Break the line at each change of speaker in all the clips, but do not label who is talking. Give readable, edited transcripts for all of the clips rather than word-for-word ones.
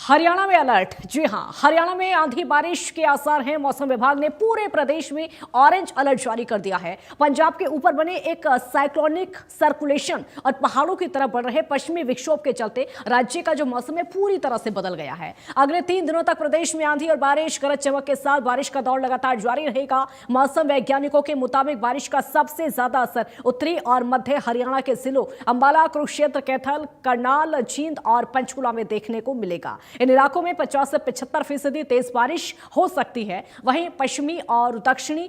हरियाणा में अलर्ट। जी हां, हरियाणा में आंधी बारिश के आसार हैं। मौसम विभाग ने पूरे प्रदेश में ऑरेंज अलर्ट जारी कर दिया है। पंजाब के ऊपर बने एक साइक्लोनिक सर्कुलेशन और पहाड़ों की तरफ बढ़ रहे पश्चिमी विक्षोभ के चलते राज्य का जो मौसम है पूरी तरह से बदल गया है। अगले 3 दिनों तक प्रदेश में आंधी और बारिश, गरज चमक के साथ बारिश का दौर लगातार जारी रहेगा। मौसम वैज्ञानिकों के मुताबिक बारिश का सबसे ज्यादा असर उत्तरी और मध्य हरियाणा के जिलों अंबाला, कुरुक्षेत्र, कैथल, करनाल, जींद और पंचकुला में देखने को मिलेगा। इन इलाकों में 50 से 75% तेज बारिश हो सकती है। वहीं पश्चिमी और दक्षिणी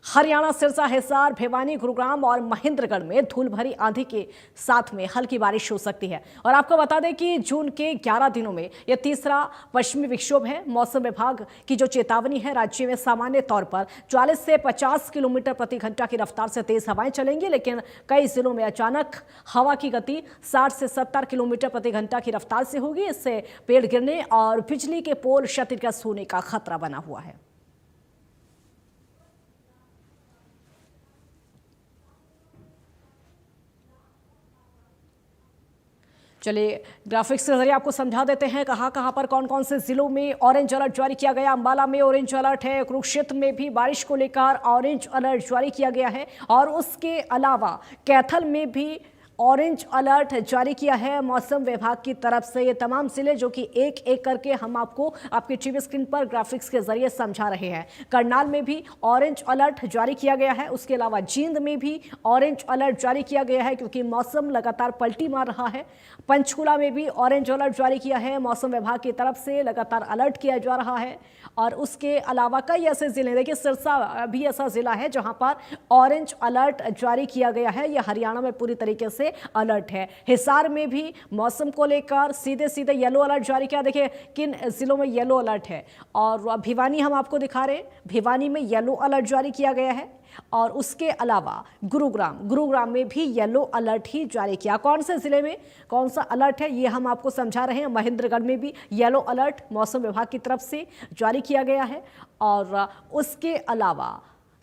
हरियाणा, सिरसा, हिसार, भिवानी, गुरुग्राम और महेंद्रगढ़ में धूल भरी आंधी के साथ में हल्की बारिश हो सकती है। और आपको बता दें कि जून के 11 दिनों में यह तीसरा पश्चिमी विक्षोभ है। मौसम विभाग की जो चेतावनी है, राज्य में सामान्य तौर पर 40 से 50 किलोमीटर प्रति घंटा की रफ्तार से तेज हवाएं चलेंगी, लेकिन कई जिलों में अचानक हवा की गति 60 से 70 किलोमीटर प्रति घंटा की रफ्तार से होगी। इससे पेड़ गिरने और बिजली के पोल क्षतिग्रस्त होने का खतरा बना हुआ है। चलिए ग्राफिक्स के जरिए आपको समझा देते हैं कहां पर कौन कौन से जिलों में ऑरेंज अलर्ट जारी किया गया। अंबाला में ऑरेंज अलर्ट है। कुरुक्षेत्र में भी बारिश को लेकर ऑरेंज अलर्ट जारी किया गया है और उसके अलावा कैथल में भी ऑरेंज अलर्ट जारी किया है मौसम विभाग की तरफ से। ये तमाम जिले जो कि एक एक करके हम आपको आपकी टीवी स्क्रीन पर ग्राफिक्स के जरिए समझा रहे हैं। करनाल में भी ऑरेंज अलर्ट जारी किया गया है। उसके अलावा जींद में भी ऑरेंज अलर्ट जारी किया गया है क्योंकि मौसम लगातार पलटी मार रहा है। पंचकुला में भी ऑरेंज अलर्ट जारी किया है। मौसम विभाग की तरफ से लगातार अलर्ट किया जा रहा है। और उसके अलावा कई ऐसे जिले, देखिए सिरसा भी ऐसा जिला है जहां पर ऑरेंज अलर्ट जारी किया गया है। यह हरियाणा में पूरी तरीके से अलर्ट है। हिसार में भी मौसम को लेकर सीधे सीधे येलो अलर्ट जारी किया। देखिए किन जिलों में येलो अलर्ट है। और भिवानी हम आपको दिखा रहे हैं, भिवानी में येलो अलर्ट जारी किया गया है। और उसके अलावा गुरुग्राम में भी येलो अलर्ट ही जारी किया। कौन से जिले में कौन सा अलर्ट है ये हम आपको समझा रहे हैं। महेंद्रगढ़ में भी येलो अलर्ट मौसम विभाग की तरफ से जारी किया गया है। और उसके अलावा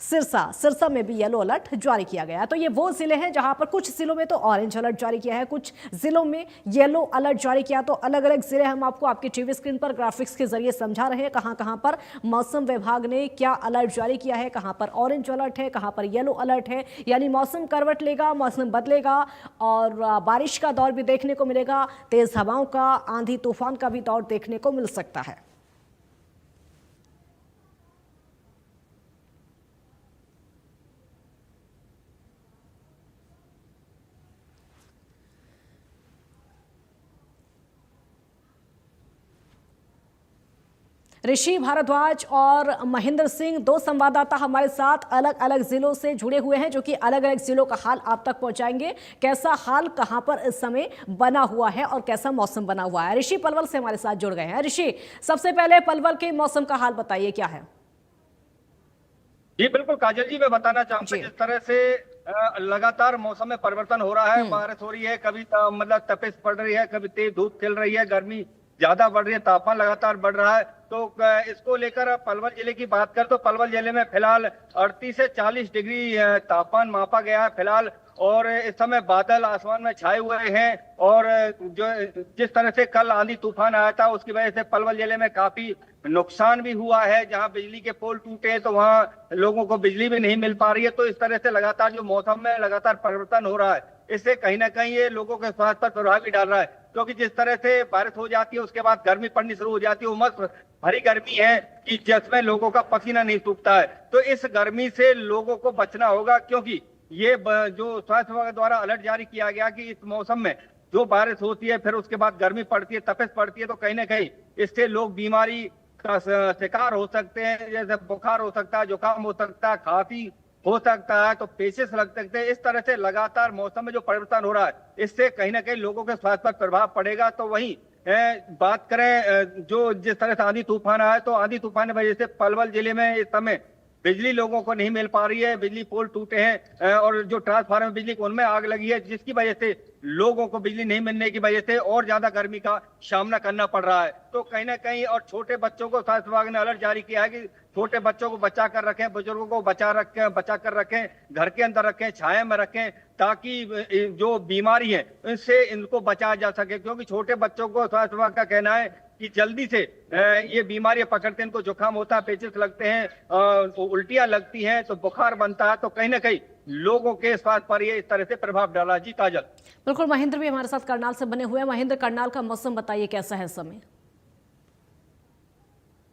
सिरसा में भी येलो अलर्ट जारी किया गया है। तो ये वो जिले हैं जहां पर कुछ जिलों में तो ऑरेंज अलर्ट जारी किया है, कुछ जिलों में येलो अलर्ट जारी किया। तो अलग अलग जिले हम आपको आपकी टीवी स्क्रीन पर ग्राफिक्स के जरिए समझा रहे हैं कहां पर मौसम विभाग ने क्या अलर्ट जारी किया है, कहां पर ऑरेंज अलर्ट है, कहां पर येलो अलर्ट है। यानी मौसम करवट लेगा, मौसम बदलेगा और बारिश का दौर भी देखने को मिलेगा। तेज हवाओं का, आंधी तूफान का भी दौर देखने को मिल सकता है। ऋषि भारद्वाज और महेंद्र सिंह, 2 संवाददाता हमारे साथ अलग अलग जिलों से जुड़े हुए हैं जो कि अलग अलग जिलों का हाल आप तक पहुंचाएंगे। कैसा हाल कहां पर इस समय बना हुआ है और कैसा मौसम बना हुआ है। ऋषि पलवल से हमारे साथ जुड़ गए हैं। ऋषि, सबसे पहले पलवल के मौसम का हाल बताइए, क्या है।
जी बिल्कुल काजल जी, मैं बताना चाहूंगा जिस तरह से लगातार मौसम में परिवर्तन हो रहा है। बारिश हो रही है, कभी मतलब तपिश पड़ रही है, कभी तेज धूप खिल रही है, गर्मी ज्यादा बढ़ रही है, तापमान लगातार बढ़ रहा है। तो इसको लेकर पलवल जिले की बात करें तो पलवल जिले में फिलहाल 38 से 40 डिग्री तापमान मापा गया है फिलहाल। और इस समय बादल आसमान में छाए हुए हैं। और जो जिस तरह से कल आंधी तूफान आया था उसकी वजह से पलवल जिले में काफी नुकसान भी हुआ है। जहां बिजली के पोल टूटे हैं तो वहां लोगों को बिजली भी नहीं मिल पा रही है। तो इस तरह से लगातार जो मौसम में लगातार परिवर्तन हो रहा है, इससे कहीं ना कहीं ये लोगों के स्वास्थ्य पर प्रभाव भी डाल रहा है। क्योंकि जिस तरह से बारिश हो जाती है उसके बाद गर्मी पड़नी शुरू हो जाती है, उमस भरी गर्मी है कि जिसमें लोगों का पसीना नहीं सूखता है। तो इस गर्मी से लोगों को बचना होगा, क्योंकि ये जो स्वास्थ्य विभाग द्वारा अलर्ट जारी किया गया कि इस मौसम में जो बारिश होती है फिर उसके बाद गर्मी पड़ती है, तपिश पड़ती है, तो कहीं ना कहीं इससे लोग बीमारी का शिकार हो सकते हैं। जैसे बुखार हो सकता है, जुकाम हो सकता है, खांसी हो सकता है, तो पेचिश लग सकते हैं। इस तरह से लगातार मौसम में जो परिवर्तन हो रहा है इससे कहीं ना कहीं लोगों के स्वास्थ्य पर प्रभाव पड़ेगा। तो वहीं बात करें जो जिस तरह से आंधी तूफान आया, तो आंधी तूफान की वजह से पलवल जिले में इस समय बिजली लोगों को नहीं मिल पा रही है। बिजली पोल टूटे हैं और जो ट्रांसफार्मर बिजली को उनमें आग लगी है, जिसकी वजह से लोगों को बिजली नहीं मिलने की वजह से और ज्यादा गर्मी का सामना करना पड़ रहा है। तो कहीं ना कहीं और छोटे बच्चों को स्वास्थ्य विभाग ने अलर्ट जारी किया है कि छोटे बच्चों को बचा कर रखें, बुजुर्गों को बचा कर रखें, घर के अंदर रखें, छाया में रखें, ताकि जो बीमारी है इससे इनको बचाया जा सके। क्योंकि छोटे बच्चों को स्वास्थ्य विभाग का कहना है कि जल्दी से ये बीमारियां पकड़ते हैं, इनको जुकाम होता है, पेचिस लगते हैं, उल्टियां लगती हैं, तो बुखार बनता है, तो कहीं ना कहीं लोगों के स्वास्थ्य पर ये इस तरह से प्रभाव डाला। जी काजल।
बिल्कुल, महेंद्र भी हमारे साथ करनाल से बने हुए हैं। महेंद्र, करनाल का मौसम बताइए कैसा है इस समय?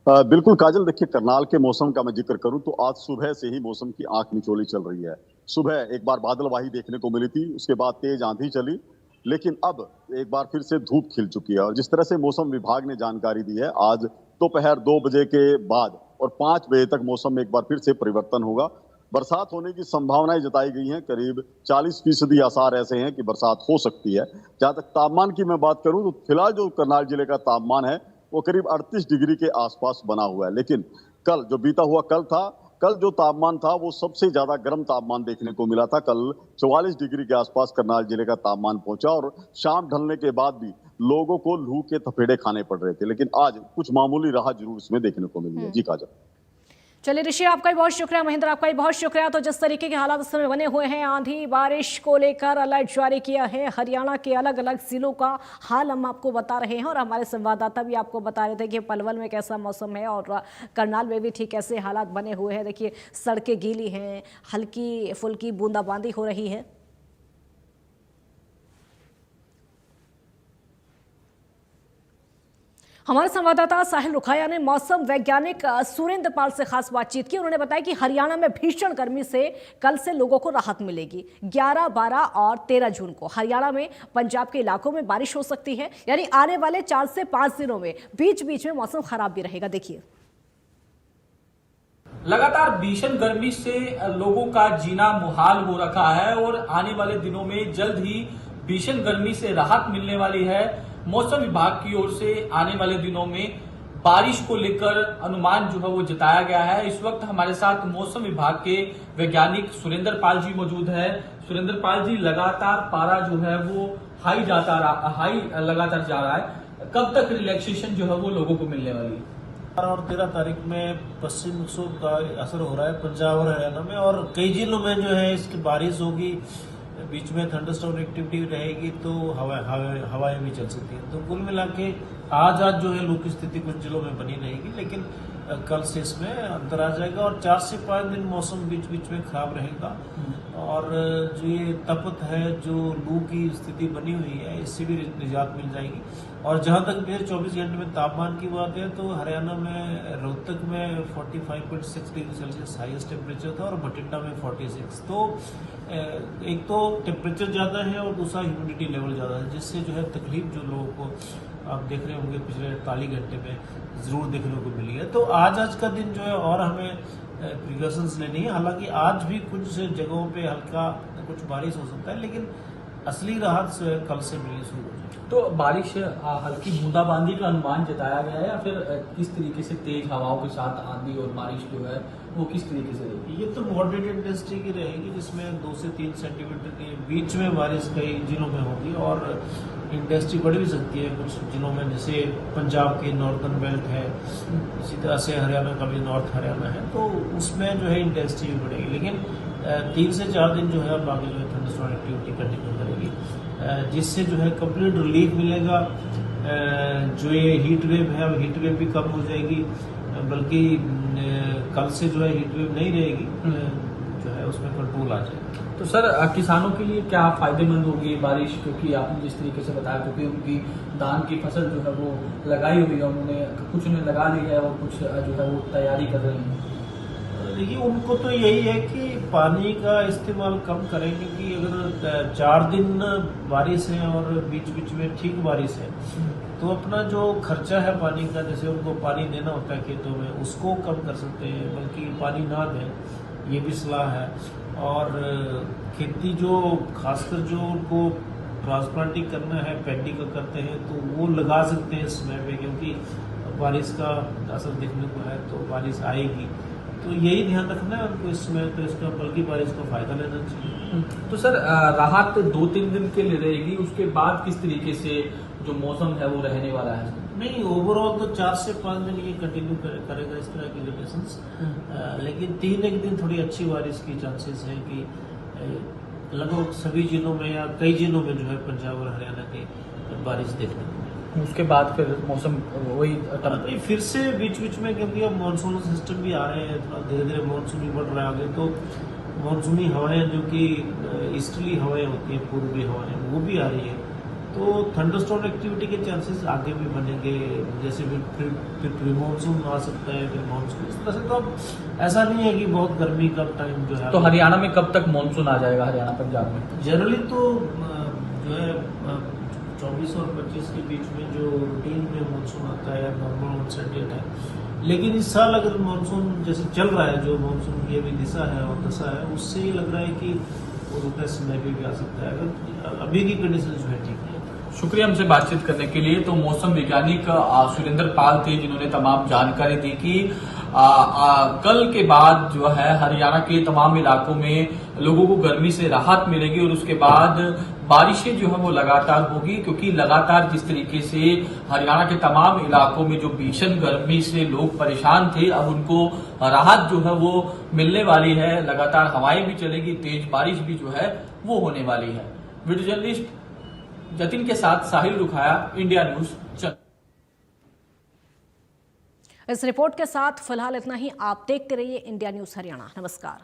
बिल्कुल काजल, देखिए करनाल के मौसम का मैं जिक्र करूं तो आज सुबह से ही मौसम की आंख मिचौली चल रही है। सुबह एक बार बादलवाही देखने को मिली थी, उसके बाद तेज आंधी चली, लेकिन अब एक बार फिर से धूप खिल चुकी है। और जिस तरह से मौसम विभाग ने जानकारी दी है, आज दोपहर 2 बजे के बाद और 5 बजे तक मौसम में एक बार फिर से परिवर्तन होगा। बरसात होने की संभावनाएं जताई गई हैं, करीब 40% आसार ऐसे हैं कि बरसात हो सकती है। जहां तक तापमान की मैं बात करूं तो फिलहाल जो करनाल जिले का तापमान है वो करीब 38 डिग्री के आसपास बना हुआ है। लेकिन कल जो बीता हुआ कल जो तापमान था वो सबसे ज्यादा गर्म तापमान देखने को मिला था। कल 44 डिग्री के आसपास करनाल जिले का तापमान पहुंचा और शाम ढलने के बाद भी लोगों को लू के थपेड़े खाने पड़ रहे थे। लेकिन आज कुछ मामूली राहत जरूर इसमें देखने को मिली है। जी काजल।
चलिए ऋषि, आपका भी बहुत शुक्रिया। महेंद्र, आपका भी बहुत शुक्रिया। तो जिस तरीके के हालात इस समय बने हुए हैं, आंधी बारिश को लेकर अलर्ट जारी किया है। हरियाणा के अलग अलग जिलों का हाल हम आपको बता रहे हैं और हमारे संवाददाता भी आपको बता रहे थे कि पलवल में कैसा मौसम है और करनाल में भी ठीक ऐसे हालात बने हुए हैं। देखिए, सड़कें गीली हैं, हल्की फुल्की बूंदाबांदी हो रही है। हमारे संवाददाता साहिल रुखाया ने मौसम वैज्ञानिक सुरेंद्र पाल से खास बातचीत की। उन्होंने बताया कि हरियाणा में भीषण गर्मी से कल से लोगों को राहत मिलेगी। 11, 12 और 13 जून को हरियाणा में पंजाब के इलाकों में बारिश हो सकती है, यानी आने वाले 4 से 5 दिनों में बीच बीच में मौसम खराब भी रहेगा। देखिए,
लगातार भीषण गर्मी से लोगों का जीना मुहाल हो रखा है और आने वाले दिनों में जल्द ही भीषण गर्मी से राहत मिलने वाली है। मौसम विभाग की ओर से आने वाले दिनों में बारिश को लेकर अनुमान जो है वो जताया गया है। इस वक्त हमारे साथ मौसम विभाग के वैज्ञानिक सुरेंद्र पाल जी मौजूद है। सुरेंद्र पाल जी, लगातार पारा जो है वो हाई लगातार जा रहा है, कब तक रिलैक्सेशन जो है वो लोगों को मिलने वाली है?
और 13 तारीख में पश्चिम विक्षोभ का असर हो रहा है पंजाब और हरियाणा में, और कई जिलों में जो है इसकी बारिश होगी, बीच में थंडरस्टॉर्म एक्टिविटी रहेगी, तो हवाएं भी चल सकती हैं। तो कुल मिला के आज जो है लू की स्थिति कुछ जिलों में बनी रहेगी, लेकिन कल से इसमें अंतर आ जाएगा और 4 से 5 दिन मौसम बीच बीच में खराब रहेगा। और जो ये तपत है, जो लू की स्थिति बनी हुई है, इससे भी निजात मिल जाएगी। और जहां तक फिर 24 घंटे में तापमान की बात है तो हरियाणा में रोहतक में 45.6 डिग्री सेल्सियस हाईएस्ट टेम्परेचर था और बठिंडा में 46। तो एक तो टेम्परेचर ज्यादा है और दूसरा ह्यूमिडिटी लेवल ज्यादा है, जिससे जो है तकलीफ जो लोगों को आप देख रहे होंगे पिछले 48 घंटे में जरूर देखने को मिली है। तो आज का दिन जो है और हमें प्रिकॉशंस लेनी है। हालांकि आज भी कुछ जगहों पे हल्का कुछ बारिश हो सकता है, लेकिन असली राहत कल से मिलनी शुरू हो जाएगी।
तो बारिश हल्की बूंदाबांदी का अनुमान जताया गया है या फिर किस तरीके से तेज हवाओं के साथ आंधी और बारिश जो है वो किस तरीके से रहेगी?
ये तो मॉडरेट इंटेंसिटी की रहेगी, जिसमें 2 से 3 सेंटीमीटर के बीच में बारिश कई जिलों में होगी और इंटेंसिटी बढ़ भी सकती है कुछ जिलों में, जैसे पंजाब के नॉर्दर्न बेल्ट है, इसी तरह से हरियाणा का भी नॉर्थ हरियाणा है, तो उसमें जो है इंटेंसिटी भी बढ़ेगी। लेकिन 3 से 4 दिन जो है अब आगे जो है थंडरस्टॉर्म एक्टिविटी कंटिन्यू करेगी, जिससे जो है कंप्लीट रिलीफ मिलेगा। जो ये हीट वेव है, अब हीट वेव भी कम हो जाएगी, बल्कि कल से जो है हीट वेव नहीं रहेगी, जो है उसमें कंट्रोल आ जाएगा।
तो सर, किसानों के लिए क्या फायदेमंद होगी बारिश, क्योंकि आपने जिस तरीके से बताया, क्योंकि उनकी धान की फसल जो है वो लगाई हुई है, उन्होंने कुछ ने लगा ली है और कुछ जो है वो तैयारी कर रहे हैं।
देखिए, उनको तो यही है कि पानी का इस्तेमाल कम करें, क्योंकि अगर 4 दिन बारिश है और बीच बीच में ठीक बारिश है तो अपना जो खर्चा है पानी का, जैसे उनको पानी देना होता है खेतों में, उसको कम कर सकते हैं, बल्कि पानी ना दें, ये भी सलाह है। और खेती जो खासकर जो उनको ट्रांसप्लांटिंग करना है, पैडी का करते हैं, तो वो लगा सकते हैं इस समय पे, क्योंकि बारिश का असर देखने को है तो बारिश आएगी। तो यही ध्यान रखना है उनको इस समय, तो इसका बल्कि बारिश का फायदा लेना चाहिए।
तो सर, राहत 2-3 दिन के लिए रहेगी, उसके बाद किस तरीके से जो मौसम है वो रहने वाला है?
नहीं, ओवरऑल तो 4 से 5 दिन ये कंटिन्यू करेगा इस तरह की कंडीशंस, लेकिन 3 दिन थोड़ी अच्छी बारिश की चांसेस है कि लगभग सभी जिलों में या कई जिलों में जो है पंजाब और हरियाणा की बारिश देखने को मिलेगी।
उसके बाद फिर मौसम वही
नहीं, फिर से बीच बीच में, क्योंकि अब मानसून सिस्टम भी आ रहे हैं, थोड़ा धीरे धीरे मानसून भी बढ़ रहा है आगे, तो मानसूनी हवाएं जो कि ईस्टर्ली हवाएं होती हैं, पूर्वी हवाएं, वो भी आ रही है, तो थंडरस्टॉर्म एक्टिविटी के चांसेस आगे भी बनेंगे। जैसे फिर प्री मानसून आ सकता है, फिर मानसून, इस तरह से। तो अब ऐसा नहीं है कि बहुत गर्मी का टाइम जो है।
तो हरियाणा में कब तक मानसून आ जाएगा, हरियाणा पंजाब में?
जनरली तो जो है 24 और 25 के बीच में जो रूटीन में मानसून आता है, नॉर्मल ऑनसेट डेट है। लेकिन इस साल अगर मानसून जैसे चल रहा है, जो मानसून की अभी दिशा है और दशा है, उससे ये लग रहा है कि वो रुपये समय भी आ सकता है, अगर अभी की कंडीशन जो है ठीक है।
शुक्रिया हमसे बातचीत करने के लिए। तो मौसम वैज्ञानिक सुरेंद्र पाल थे, जिन्होंने तमाम जानकारी दी कि कल के बाद जो है हरियाणा के तमाम इलाकों में लोगों को गर्मी से राहत मिलेगी और उसके बाद बारिशें जो है वो लगातार होगी, क्योंकि लगातार जिस तरीके से हरियाणा के तमाम इलाकों में जो भीषण गर्मी से लोग परेशान थे, अब उनको राहत जो है वो मिलने वाली है। लगातार हवाएं भी चलेगी, तेज बारिश भी जो है वो होने वाली है। वीडियो जर्नलिस्ट जतिन के साथ साहिल रुखाया, इंडिया न्यूज चंडीगढ़।
इस रिपोर्ट के साथ फिलहाल इतना ही। आप देखते रहिए इंडिया न्यूज हरियाणा। नमस्कार।